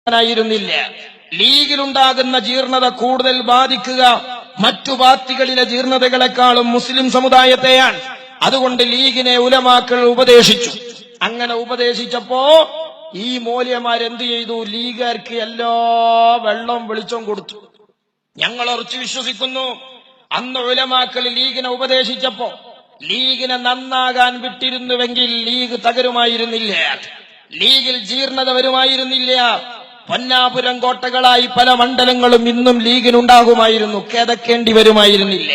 ായിരുന്നില്ല. ലീഗിലുണ്ടാകുന്ന ജീർണത കൂടുതൽ ബാധിക്കുക മറ്റു പാർട്ടികളിലെ ജീർണതകളെക്കാളും മുസ്ലിം സമുദായത്തെയാണ്. അതുകൊണ്ട് ലീഗിനെ ഉലമാക്കൾ ഉപദേശിച്ചു. അങ്ങനെ ഉപദേശിച്ചപ്പോ ഈ മൗലവിമാരെന്ത് ചെയ്തു? ലീഗുകാർക്ക് എല്ലാ വെള്ളവും വെളിച്ചവും കൊടുത്തു. ഞങ്ങൾ ഉറച്ചു വിശ്വസിക്കുന്നു, അന്ന് ഉലമാക്കൾ ലീഗിനെ ഉപദേശിച്ചപ്പോ ലീഗിനെ നന്നാകാൻ വിട്ടിരുന്നുവെങ്കിൽ ലീഗ് തകരുമായിരുന്നില്ല, ലീഗിൽ ജീർണത വരുമായിരുന്നില്ല. പൊന്നാപുരം കോട്ടകളായി പല മണ്ഡലങ്ങളും ഇന്നും ലീഗിനുണ്ടാകുമായിരുന്നു, കിതക്കേണ്ടി വരുമായിരുന്നില്ല.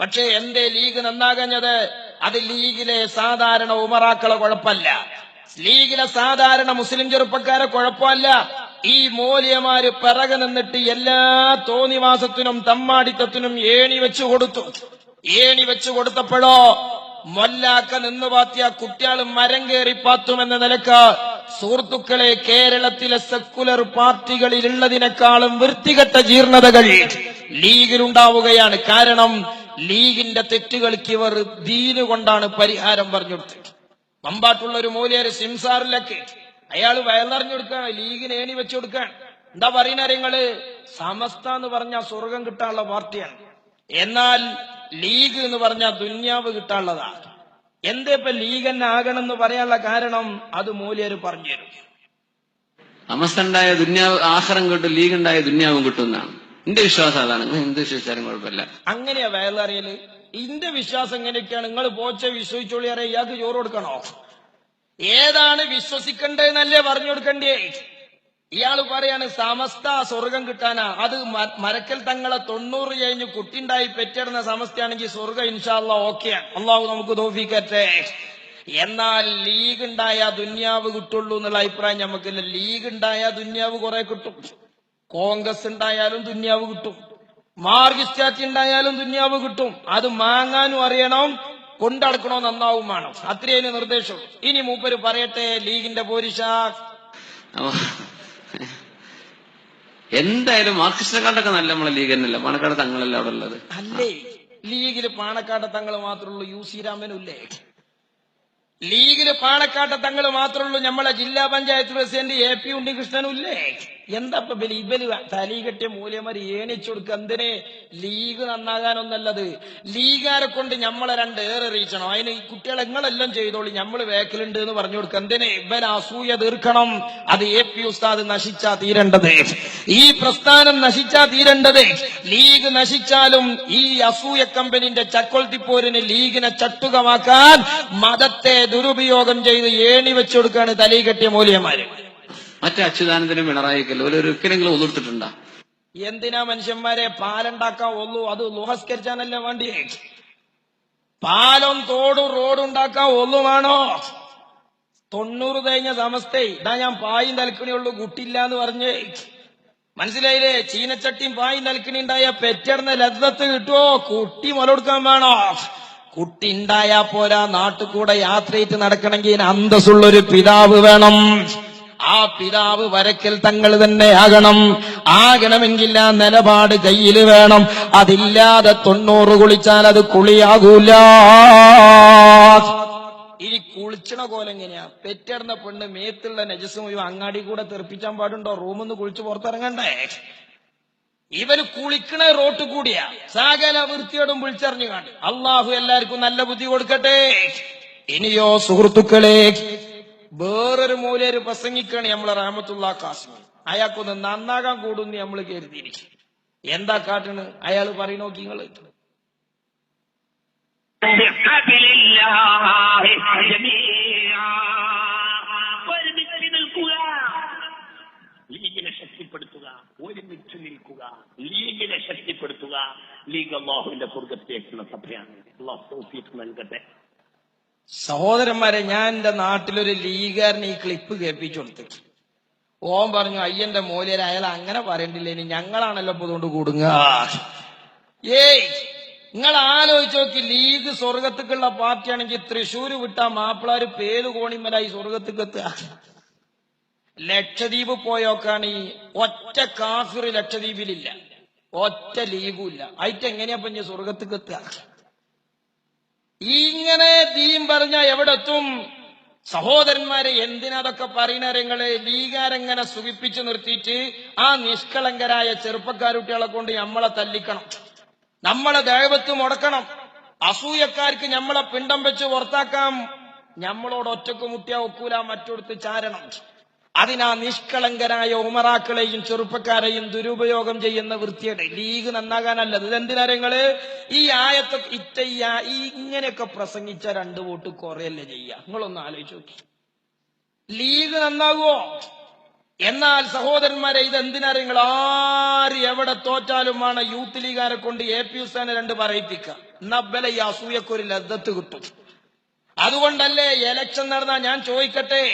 പക്ഷേ എന്തേ ലീഗ് നന്നാകഞ്ഞത്? അത് ലീഗിലെ സാധാരണ ഉമറാക്കളെ കുഴപ്പമല്ല, ലീഗിലെ സാധാരണ മുസ്ലിം ചെറുപ്പക്കാരെ കുഴപ്പമല്ല. ഈ മൗലവിമാര് പിറകെ നിന്നിട്ട് എല്ലാ തോന്നിവാസത്തിനും തമ്മാടിത്തത്തിനും ഏണി വെച്ചു കൊടുത്തു. ഏണി വെച്ചു കൊടുത്തപ്പോഴോ മൊല്ലാക്ക നിന്ന് പാത്തിയ കുട്ടികൾ മരം കയറി പാത്തുമെന്ന നിലക്ക് സുഹൃത്തുക്കളെ, കേരളത്തിലെ സെക്കുലർ പാർട്ടികളിൽ ഉള്ളതിനേക്കാളും വൃത്തികെട്ട ജീർണതകൾ ലീഗിലുണ്ടാവുകയാണ്. കാരണം ലീഗിന്റെ തെറ്റുകൾക്ക് ഇവർ ദീന് കൊണ്ടാണ് പരിഹാരം പറഞ്ഞുകൊടുത്തത്. മമ്പാട്ടുള്ള ഒരു മൗലിയാര് സിംസാറിലൊക്കെ അയാൾ വയലറിഞ്ഞു കൊടുക്കാണ്, ലീഗിന് ഏണി വെച്ചു കൊടുക്കാൻ. എന്താ പറയുന്ന കാര്യങ്ങള്? സമസ്ത എന്ന് പറഞ്ഞാൽ സ്വർഗം കിട്ടാനുള്ള പാർട്ടിയാണ്, എന്നാൽ ലീഗ് എന്ന് പറഞ്ഞാൽ ദുന്യാവ് കിട്ടാനുള്ളതാണ്. എന്താ ഇപ്പൊ ലീഗ് തന്നെ ആകണം എന്ന് പറയാനുള്ള കാരണം? അത് മൗലിയാര് പറഞ്ഞു തരും. സമസ്ത ഉണ്ടായ ദുന്യാവ് ആഹാരം കിട്ടും, ലീഗ് ഉണ്ടായ ദുന്യാവും കിട്ടും എന്നാണ് എന്റെ വിശ്വാസം. അതാണ്. എന്ത് വിശ്വസിച്ചാലും കുഴപ്പമില്ല. അങ്ങനെയാ വയലറിയല്. ഇന്റെ വിശ്വാസം എങ്ങനെയൊക്കെയാണ്? നിങ്ങൾ പോച്ച വിശ്വസിച്ചോളി അറിയാം, ഇയാൾക്ക് ചോറ് കൊടുക്കണോ? ഏതാണ് വിശ്വസിക്കേണ്ടതെന്നല്ലേ പറഞ്ഞു കൊടുക്കണ്ടേ? ഇയാള് പറയാണ് സമസ്ത സ്വർഗം കിട്ടാനാ. അത് മരക്കൽ തങ്ങളെ 90 കഴിഞ്ഞ് കുട്ടിണ്ടായി പെറ്റിടുന്ന സമസ്തയാണെങ്കിൽ സ്വർഗം ഇൻഷാ അല്ലാഹ് ഓക്കെയാണ്. അള്ളാഹു നമുക്ക് തൗഫീഖ്. എന്നാൽ ലീഗ് ഉണ്ടായ ദുന്യാവ് കിട്ടുള്ളൂ എന്നുള്ള അഭിപ്രായം നമുക്കില്ല. ലീഗ് ഉണ്ടായ ദുന്യാവ് കുറെ കിട്ടും, കോൺഗ്രസ് ഉണ്ടായാലും ദുന്യാവ് കിട്ടും, മാർക്സിസ്റ്റ് പാർട്ടി ഉണ്ടായാലും ദുന്യാവ് കിട്ടും. അത് മാങ്ങാനും അറിയണം, കൊണ്ടടക്കണോ നന്നാവും വേണം. അത്രയും നിർദ്ദേശം. ഇനി മൂപ്പര് പറയട്ടെ ലീഗിന്റെ പോരിശ. എന്തായാലും മാർക്സിസ്റ്റിനെക്കാട്ടൊക്കെ നല്ല നമ്മളെ ലീഗ് തന്നെയല്ല, പാണക്കാട് തങ്ങളല്ല അവിടെ ഉള്ളത്. അല്ലേ? ലീഗില് പാണക്കാട് തങ്ങൾ മാത്രമേ ഉള്ളൂ, യു സി രാമനുല്ലേ? ലീഗില് പാണക്കാട്ടെ തങ്ങൾ മാത്രമേ ഉള്ളൂ, നമ്മളെ ജില്ലാ പഞ്ചായത്ത് പ്രസിഡന്റ് AP ഉണ്ണികൃഷ്ണനും ഇല്ലേ? എന്താ ഇബല് തലീ കെട്ടിയ മൂല്യമാര് ഏണിച്ചു കൊടുക്കുക? എന്തിനെ? ലീഗ് നന്നാകാനൊന്നല്ലത്. ലീഗാരെ കൊണ്ട് നമ്മളെ ഏറെറിയിച്ചണം. അതിന് ഈ കുട്ടികളെ നിങ്ങളെല്ലാം ചെയ്തോളി, നമ്മള് വേക്കലുണ്ട് എന്ന് പറഞ്ഞു കൊടുക്കുക. എന്തിനെ? ഇവൻ അസൂയ തീർക്കണം. അത് AP ഉസ്താദ് നശിച്ചാ തീരേണ്ടത്, ഈ പ്രസ്ഥാനം നശിച്ചാ തീരേണ്ടത്. ലീഗ് നശിച്ചാലും ഈ അസൂയ കമ്പനിന്റെ ചക്കൊൾത്തിപ്പോരിന് ലീഗിനെ ചട്ടുകമാക്കാൻ മതത്തെ ദുരുപയോഗം ചെയ്ത് ഏണി വെച്ചു കൊടുക്കുകയാണ് തലീ കെട്ടിയ മൂല്യമാര്. മറ്റേ അച്യുതാനന്ദനും പിണറായിക്കല്ലോ ഒരിക്കലെങ്കിലും ഒന്നിട്ടുണ്ടാ? എന്തിനാ മനുഷ്യന്മാരെ പാലുണ്ടാക്കാൻ ഒന്നു? അത് ലുഹസ്കരിച്ചാനല്ലേ വേണ്ടി? പാലം തോടും റോഡുണ്ടാക്കാൻ ഒന്നുമാണോ? 90 കഴിഞ്ഞ സമസ്തേ ഇതാ ഞാൻ പായും തലക്കണിയുള്ളൂ കുട്ടിയില്ല എന്ന് പറഞ്ഞ് മനസ്സിലായില്ലേ? ചീനച്ചട്ടിയും പായും തലക്കണി ഉണ്ടായ പെറ്റിടുന്ന ലദ്ദത്ത് കിട്ടുമോ? കുട്ടി മുലകൊടുക്കാൻ വേണോ? കുട്ടി ഉണ്ടായാ പോരാ, നാട്ടിൽ കൂടെ യാത്രയിട്ട് നടക്കണമെങ്കിൽ അന്തസ്സുള്ളൊരു പിതാവ് വേണം. ആ പിതാവ് വരക്കൽ തങ്ങൾ തന്നെ ആകണമെങ്കിൽ ആ നിലപാട് കയ്യിൽ വേണം. അതില്ലാതെ 90 കുളിച്ചാൽ അത് കുളിയാകൂല. ഇനി കുളിച്ചണ കോലെങ്ങനെയാ? പെറ്റിടുന്ന പെണ്ണ് മേത്തുള്ള നജസ് മുഴുവൻ അങ്ങാടി കൂടെ തെറിപ്പിച്ചാൻ പാടുണ്ടോ? റൂമിന്ന് കുളിച്ച് പുറത്തിറങ്ങണ്ടേ? ഇവര് കുളിക്കണ റോട്ട് കൂടിയാ, സകല വൃത്തിയോടും വിളിച്ചറിഞ്ഞു കാണും. അള്ളാഹു എല്ലാവർക്കും നല്ല ബുദ്ധി കൊടുക്കട്ടെ. ഇനിയോ സുഹൃത്തുക്കളെ, വേറൊരു മൂലര് പ്രസംഗിക്കാണ് നമ്മളെ റഹ്മത്തുള്ളാഹി ഖാസിമി. അയാൾക്കൊന്ന് നന്നാകാൻ കൂടുന്ന് നമ്മൾ കരുതിയിരിക്കും. എന്താ കാട്ടണ്? അയാൾ പറയും, നോക്കി നിങ്ങള് ലീഗിനെ ശക്തിപ്പെടുത്തുക, ഒരുമിച്ച് നിൽക്കുക, ലീഗിനെ ശക്തിപ്പെടുത്തുക. ലീഗ് അല്ലാഹുവിന്റെ സ്വർഗ്ഗത്തേക്കുള്ള സഭയാണ്. അല്ലാഹു തൗഫീഖ് നൽകട്ടെ. സഹോദരന്മാരെ, ഞാൻ എന്റെ നാട്ടിലൊരു ലീഗുകാരനെ ഈ ക്ലിപ്പ് കേൾപ്പിച്ചു കൊടുത്തു. ഓൻ പറഞ്ഞു, അയ്യന്റെ മൂല്യര് അയാൾ അങ്ങനെ പറയണ്ടില്ല, ഇനി ഞങ്ങളാണല്ലോ ഇപ്പൊ അതുകൊണ്ട് കൂടുങ്ങ. ഏയ്, നിങ്ങൾ ആലോചിച്ച് നോക്കി, ലീഗ് സ്വർഗത്തേക്കുള്ള പാർട്ടിയാണെങ്കിൽ തൃശ്ശൂര് വിട്ടാ മാപ്പിളാര് പേര് കോണിമലായി സ്വർഗത്തേക്ക് എത്തുക. ലക്ഷദ്വീപ് പോയോക്കാണ് ഈ ഒറ്റ കാഫിർ ലക്ഷദ്വീപിലില്ല, ഒറ്റ ലീഗും ഇല്ല. അയിട്ടെങ്ങനെയാ ഇനി സ്വർഗത്തേക്ക് എത്തുക? ഇങ്ങനെ ദീൻ പറഞ്ഞ എവിടെ എത്തും? സഹോദരന്മാരെ, എന്തിനതൊക്കെ പറയുന്നവരെങ്ങള്? ലീഗാരെങ്ങനെ സുഖിപ്പിച്ചു നിർത്തിയിട്ട് ആ നിഷ്കളങ്കരായ ചെറുപ്പക്കാരുട്ടികളെ കൊണ്ട് നമ്മളെ തല്ലിക്കണം, നമ്മളെ ദൈവത്ത് മുടക്കണം, അസൂയക്കാർക്ക് നമ്മളെ പിണ്ടം വെച്ച് പുറത്താക്കാം, നമ്മളോട് ഒറ്റക്ക് മുട്ടിയാ ഒക്കൂല, മറ്റൊടുത്ത് ചാരണം. അതിനാ നിഷ്കളങ്കരായ ഉമറാക്കളെയും ചെറുപ്പക്കാരെയും ദുരുപയോഗം ചെയ്യുന്ന വൃത്തിയുടെ ലീഗ് നന്നാകാനല്ലത്. ഇതെന്തിനാരങ്ങള് ഈ ആയത്തൊക്കെ ഇങ്ങനെയൊക്കെ പ്രസംഗിച്ച 2 വോട്ട് കുറയല്ലേ ചെയ്യാ? നിങ്ങളൊന്ന് ആലോചിച്ച് നോക്കി, ലീഗ് നന്നാകുമോ? എന്നാൽ സഹോദരന്മാരെ, ഇതെന്തിനാരങ്ങൾ? ആര് എവിടെ തോറ്റാലും ആണ് യൂത്ത് ലീഗാരെ കൊണ്ട് AP ഉസ്താനെ 2 പറയിപ്പിക്കുക. നബ്ബല ഈ അസൂയക്കൊരു ലദ്ദത്ത് കിട്ടും. അതുകൊണ്ടല്ലേ ഇലക്ഷൻ നടന്നാ, ഞാൻ ചോദിക്കട്ടെ,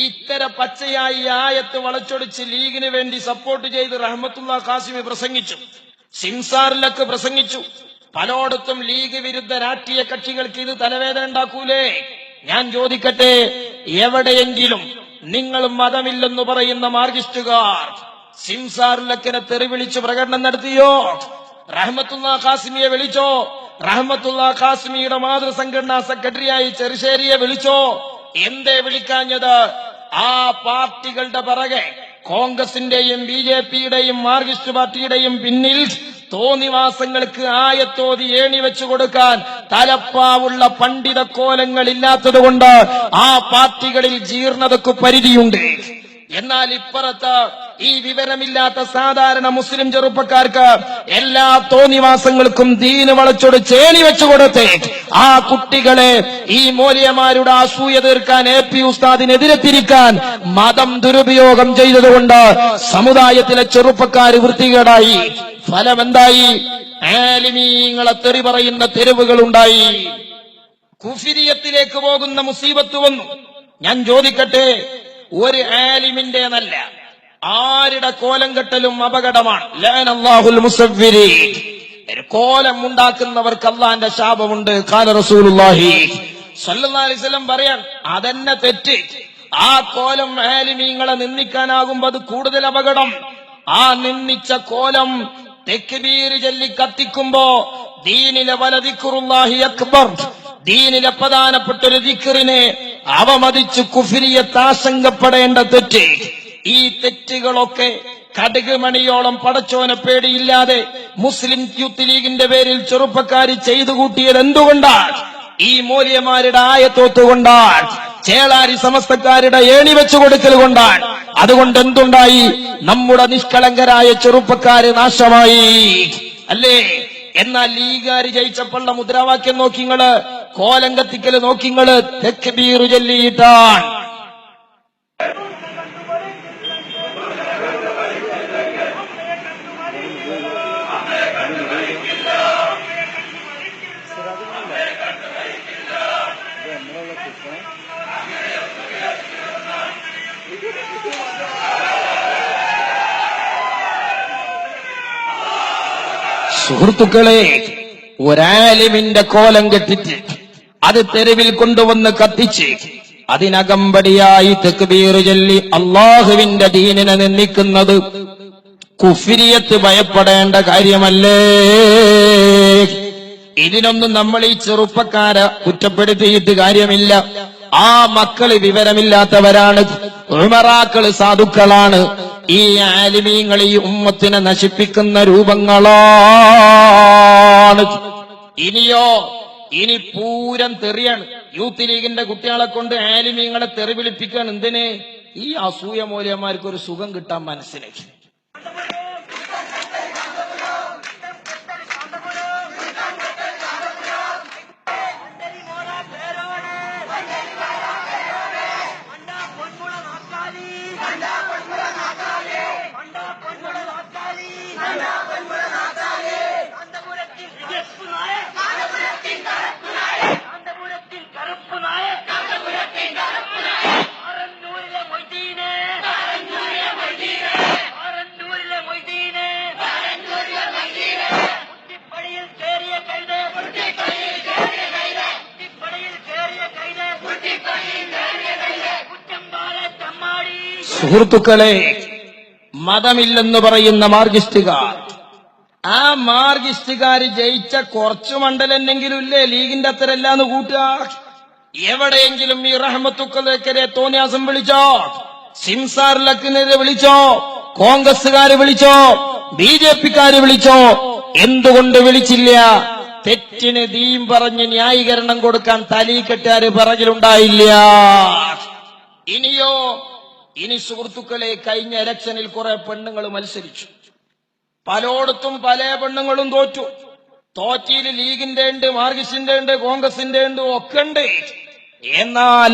ഇത്തരം പച്ചയായി ആയത്ത് വളച്ചൊടിച്ച് ലീഗിന് വേണ്ടി സപ്പോർട്ട് ചെയ്ത് റഹ്മത്തുള്ള ഖാസിമി പ്രസംഗിച്ചു, സിംസാറിലൊക്കെ പ്രസംഗിച്ചു. പലയിടത്തും ലീഗ് വിരുദ്ധ രാഷ്ട്രീയ കക്ഷികൾക്ക് ഇത് തലവേദന ഉണ്ടാക്കൂലേ? ഞാൻ ചോദിക്കട്ടെ, എവിടെയെങ്കിലും നിങ്ങൾ മതമില്ലെന്ന് പറയുന്ന മാർക്സിസ്റ്റുകാർ സിംസാറിലൊക്കെ തെറിവിളിച്ച് പ്രകടനം നടത്തിയോ? റഹ്മത്തുള്ള ഖാസിമിയെ വിളിച്ചോ? റഹ്മത്തുള്ള ഖാസിമിയുടെ മാതൃസംഘടനാ സെക്രട്ടറിയായി ചെറുശ്ശേരിയെ വിളിച്ചോ? എന്തേ വിളിക്കാഞ്ഞത്? ആ പാർട്ടികളുടെ പിറകെ കോൺഗ്രസിന്റെയും BJPയുടെയും മാർക്സിസ്റ്റ് പാർട്ടിയുടെയും പിന്നിൽ തോന്നിവാസങ്ങൾക്ക് ആയത്തോതി ഏണി വെച്ചു കൊടുക്കാൻ തലപ്പാവുള്ള പണ്ഡിത കോലങ്ങൾ ഇല്ലാത്തതുകൊണ്ട് ആ പാർട്ടികളിൽ ജീർണതയ്ക്ക് പരിധിയുണ്ട്. എന്നാൽ ഇപ്പുറത്ത് ഈ വിവരമില്ലാത്ത സാധാരണ മുസ്ലിം ചെറുപ്പക്കാർക്ക് എല്ലാ തോന്നിവാസങ്ങൾക്കും ദീന് വളച്ചൊടിച്ച് ഏണി വെച്ചുകൊടുത്ത് ആ കുട്ടികളെ ഈ മൗലവിമാരുടെ അസൂയ തീർക്കാൻ AP ഉസ്താദിനെതിരെ തിരിക്കാൻ മതം ദുരുപയോഗം ചെയ്തതുകൊണ്ട് സമുദായത്തിലെ ചെറുപ്പക്കാർ വൃത്തികേടായി. ഫലമെന്തായി? ആലിമീങ്ങളെ തെറി പറയുന്ന തെരുവുകളുണ്ടായി. കുഫിരിയത്തിലേക്ക് പോകുന്ന മുസീബത്ത് വന്നു. ഞാൻ ചോദിക്കട്ടെ, ഒരു ആലിമിന്റേതല്ല, ആരുടെ കോലം കെട്ടലും അപകടമാണ്. ലഅനല്ലാഹുൽ മുസവ്വിരീൻ, കോലം ഉണ്ടാക്കുന്നവർക്ക് അല്ലാഹുവിന്റെ ശാപമുണ്ട്. ഖാല റസൂലുള്ളാഹി സ്വല്ലല്ലാഹു അലൈഹി വസല്ലം പറയാൻ, അതന്നെ തെറ്റ്. ആ കോലം ആലിമീങ്ങളെ നിന്ദിക്കാനാകുമ്പോ അത് കൂടുതൽ അപകടം. ആ നിന്ദിച്ച കോലം തക്ബീർ ചൊല്ലി കത്തിക്കുമ്പോ ദീനിലെ വലദിക്റുല്ലാഹി അക്ബർ, ദീനിലെ പ്രധാനപ്പെട്ട ഒരു ദിക്റിനെ അവമതിച്ച് കുഫ്രിയത്ത് ആശങ്കപ്പെടേണ്ട തെറ്റ്. ഈ തെറ്റുകളൊക്കെ കടുക് മണിയോളം പടച്ചോനെ പേടിയില്ലാതെ മുസ്ലിം യൂത്ത് ലീഗിന്റെ പേരിൽ ചെറുപ്പക്കാർ ചെയ്തു കൂട്ടിയത് എന്തുകൊണ്ടാണ്? ഈ മൗലവിമാരുടെ ആയത്തോത്തുകൊണ്ടാണ്, ചേളാരി സമസ്തക്കാരുടെ ഏണി വെച്ചു കൊടുക്കൽ കൊണ്ടാണ്. അതുകൊണ്ട് എന്തുണ്ടായി? നമ്മുടെ നിഷ്കളങ്കരായ ചെറുപ്പക്കാര് നാശമായി, അല്ലേ? എന്നാൽ ലീഗാര് ജയിച്ചപ്പോഴുള്ള മുദ്രാവാക്യം നോക്കിങ്ങള്, കോലം കത്തിക്കല് നോക്കിങ്ങള്, തക്ബീർ ചൊല്ലിയിട്ടാണ്. സുഹൃത്തുക്കളെ, ഒരാലിമിന്റെ കോലം കെട്ടിച്ച് അത് തെരുവിൽ കൊണ്ടുവന്ന് കത്തിച്ച് അതിനകമ്പടിയായി തക്ബീർ ചൊല്ലി അള്ളാഹുവിന്റെ ദീനിനെ നിന്ദിക്കുന്നത് കുഫ്രിയത്ത് ഭയപ്പെടേണ്ട കാര്യമല്ലേ? ഇതിനൊന്നും നമ്മൾ ഈ ചെറുപ്പക്കാരെ കുറ്റപ്പെടുത്തിയിട്ട് കാര്യമില്ല. ആ മക്കള് വിവരമില്ലാത്തവരാണ്, ഉമറാക്കള് സാധുക്കളാണ്. ഈ ആലിമീങ്ങൾ ഈ ഉമ്മത്തിനെ നശിപ്പിക്കുന്ന രൂപങ്ങളാണ്. ഇനിയോ, ഇനി പൂരം തെറിയാണ്. യൂത്ത് ലീഗിന്റെ കുട്ടികളെ കൊണ്ട് ആലിമീങ്ങളെ തെറി വിളിപ്പിക്കാൻ. എന്തിന്? ഈ അസൂയ മൗലവിമാർക്ക് ഒരു സുഖം കിട്ടാൻ മനസ്സിലാക്കി. സുഹൃത്തുക്കളെ, മതമില്ലെന്ന് പറയുന്ന മാർക്സിസ്റ്റുകാർ, ആ മാർക്സിസ്റ്റുകാർ ജയിച്ച കുറച്ചു മണ്ഡലെന്നെങ്കിലും ഇല്ലേ ലീഗിന്റെ അത്തരല്ലാന്ന് കൂട്ടുക? എവിടെയെങ്കിലും ഈ റഹ്മത്തുക്കലെതിരെ തോന്നിയാസം വിളിച്ചോ, സിംസാറിലക്കിനെതിരെ വിളിച്ചോ, കോൺഗ്രസുകാര് വിളിച്ചോ, BJP-ക്കാര് വിളിച്ചോ? എന്തുകൊണ്ട് വിളിച്ചില്ല? തെറ്റിന് ദീൻ പറഞ്ഞ് ന്യായീകരണം കൊടുക്കാൻ തലീക്കെട്ടുകാര് പിറകിലുണ്ടായില്ല. ഇനിയോ, ഇനി സുഹൃത്തുക്കളെ, കഴിഞ്ഞ ഇലക്ഷനിൽ കുറെ പെണ്ണുങ്ങൾ മത്സരിച്ചു. പലയിടത്തും പല പെണ്ണുങ്ങളും തോറ്റു. തോറ്റിയിൽ ലീഗിന്റെ ഉണ്ട്, മാർക്സിന്റെ ഉണ്ട്, കോൺഗ്രസിന്റെ ഉണ്ട്, ഒക്കെ ഉണ്ട്. എന്നാൽ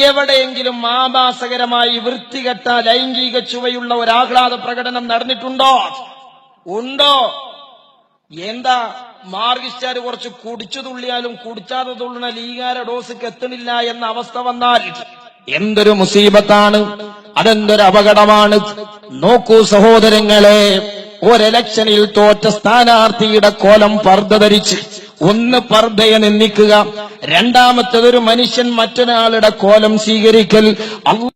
എവിടെയെങ്കിലും ആഭാസകരമായി വൃത്തികെട്ട ലൈംഗിക ചുവയുള്ള ഒരു ആഹ്ലാദ പ്രകടനം നടന്നിട്ടുണ്ടോ? ഉണ്ടോ? എന്താ, മാർക്സിസ്റ്റുകാർ കുറച്ച് കുടിച്ചു തുള്ളിയാലും കുടിച്ചാതെ തുള്ളുന്ന ലീഗാരെ ഡോസിക്ക് എത്തണില്ല എന്ന അവസ്ഥ വന്നാൽ എന്തൊരു മുസീബത്താണ്, അതെന്തൊരു അപകടമാണ്. നോക്കൂ സഹോദരങ്ങളെ, ഒരെലക്ഷനിൽ തോറ്റ സ്ഥാനാർത്ഥിയുടെ കോലം പർദ്ദ ധരിച്ച്, ഒന്ന് പർദ്ദയെ നിന്ദിക്കുക, രണ്ടാമത്തേതൊരു മനുഷ്യൻ മറ്റൊരാളുടെ കോലം സ്വീകരിക്കൽ.